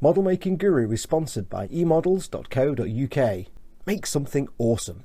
Model Making Guru is sponsored by emodels.co.uk. Make something awesome.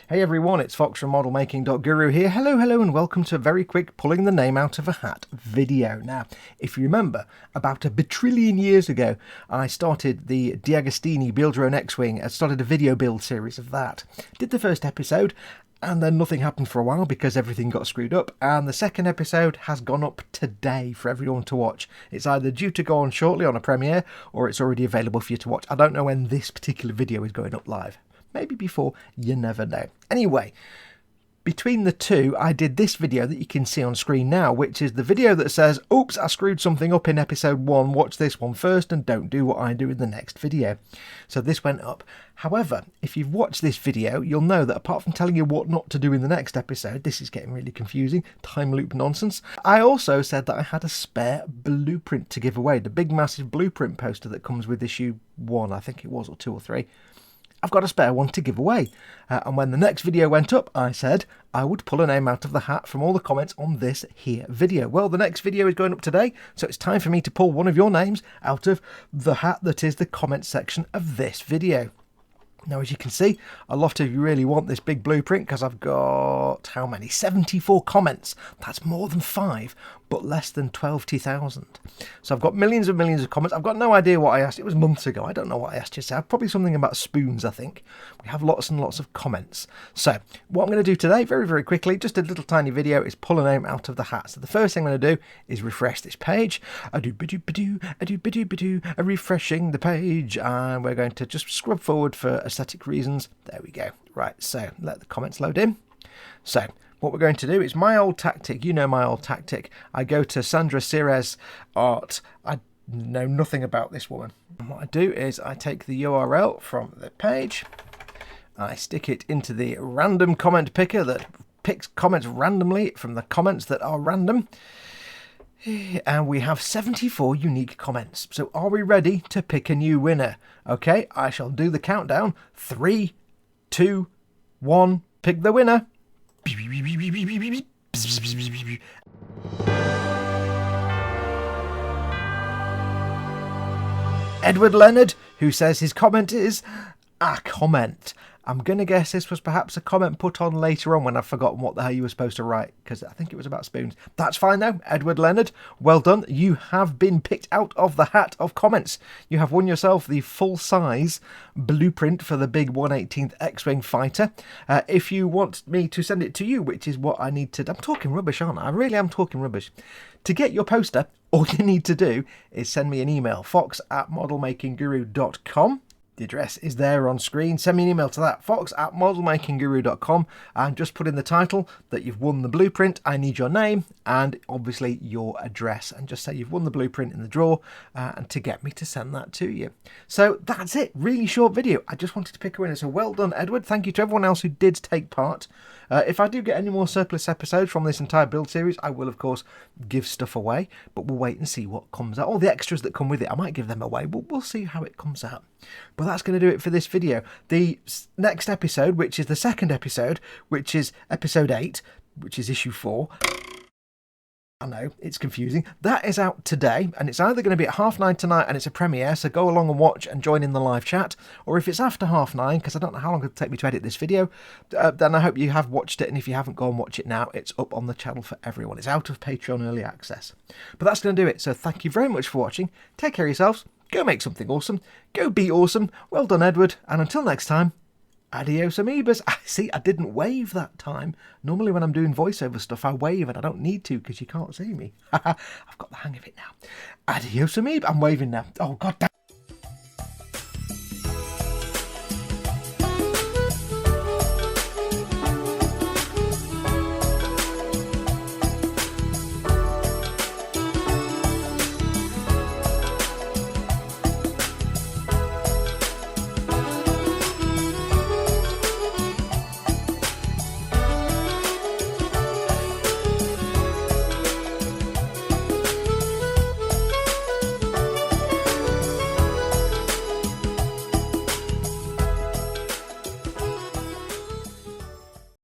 Hey everyone, it's Fox from modelmaking.guru here. Hello, and welcome to a very quick pulling the name out of a hat video. Now, if you remember, about a bajillion years ago, I started the DeAgostini Build Your Own X-Wing. I started a video build series of that. Did the first episode, and then nothing happened for a while because everything got screwed up. And the second episode has gone up today for everyone to watch. It's either due to go on shortly on a premiere, or it's already available for you to watch. I don't know when this particular video is going up live. Maybe before, you never know. Anyway, between the two, I did this video that you can see on screen now, which is the video that says, oops, I screwed something up in episode 1, watch this one first and don't do what I do in the next video. So this went up. However, if you've watched this video, you'll know that apart from telling you what not to do in the next episode, this is getting really confusing, time loop nonsense, I also said that I had a spare blueprint to give away, the big massive blueprint poster that comes with issue 1, I think it was, or 2 or 3. I've got a spare one to give away. And when the next video went up, I said I would pull a name out of the hat from all the comments on this here video. Well, the next video is going up today, so it's time for me to pull one of your names out of the hat that is the comment section of this video. Now, as you can see, a lot of you really want this big blueprint because I've got, how many? 74 comments. That's more than 5, but less than 12,000. So I've got millions and millions of comments. I've got no idea what I asked. It was months ago. I don't know what I asked you to say. Probably something about spoons, I think. We have lots and lots of comments. So what I'm going to do today, very, very quickly, just a little tiny video, is pull a name out of the hat. So the first thing I'm going to do is refresh this page. Refreshing the page. And we're going to just scrub forward for aesthetic reasons. There we go. Right, so let the comments load in. So what we're going to do is my old tactic. You know my old tactic. I go to Sandra Ceres Art. I know nothing about this woman. And what I do is I take the URL from the page. I stick it into the random comment picker that picks comments randomly from the comments that are random. And we have 74 unique comments. So are we ready to pick a new winner? Okay, I shall do the countdown. 3, 2, 1, pick the winner. Edward Leonard, who says his comment is a comment. I'm going to guess this was perhaps a comment put on later on when I've forgotten what the hell you were supposed to write, because I think it was about spoons. That's fine though, Edward Leonard. Well done. You have been picked out of the hat of comments. You have won yourself the full-size blueprint for the big 1/18th X-Wing fighter. If you want me to send it to you, which is what I need to... I'm talking rubbish, aren't I? I really am talking rubbish. To get your poster, all you need to do is send me an email, fox@modelmakingguru.com. The address is there on screen. Send me an email to that, fox@modelmakingguru.com, and just put in the title that you've won the blueprint. I need your name and obviously your address, and just say you've won the blueprint in the draw and to get me to send that to you. So that's it. Really short video. I just wanted to pick a winner. So well done, Edward. Thank you to everyone else who did take part. If I do get any more surplus episodes from this entire build series, I will, of course, give stuff away, but we'll wait and see what comes out. All the extras that come with it, I might give them away, but we'll see how it comes out. But that's going to do it for this video. The next episode, which is the second episode, which is episode 8, which is issue 4. I know, it's confusing. That is out today, and it's either going to be at 9:30 tonight and it's a premiere, so go along and watch and join in the live chat, or if it's after 9:30, because I don't know how long it'll take me to edit this video, then I hope you have watched it, and if you haven't, go and watch it now. It's up on the channel for everyone. It's out of Patreon early access. But that's going to do it, so thank you very much for watching. Take care of yourselves. Go make something awesome. Go be awesome. Well done, Edward. And until next time, adios amoebas. See, I didn't wave that time. Normally when I'm doing voiceover stuff, I wave, and I don't need to because you can't see me. I've got the hang of it now. Adios amoeba. I'm waving now. Oh, God damn.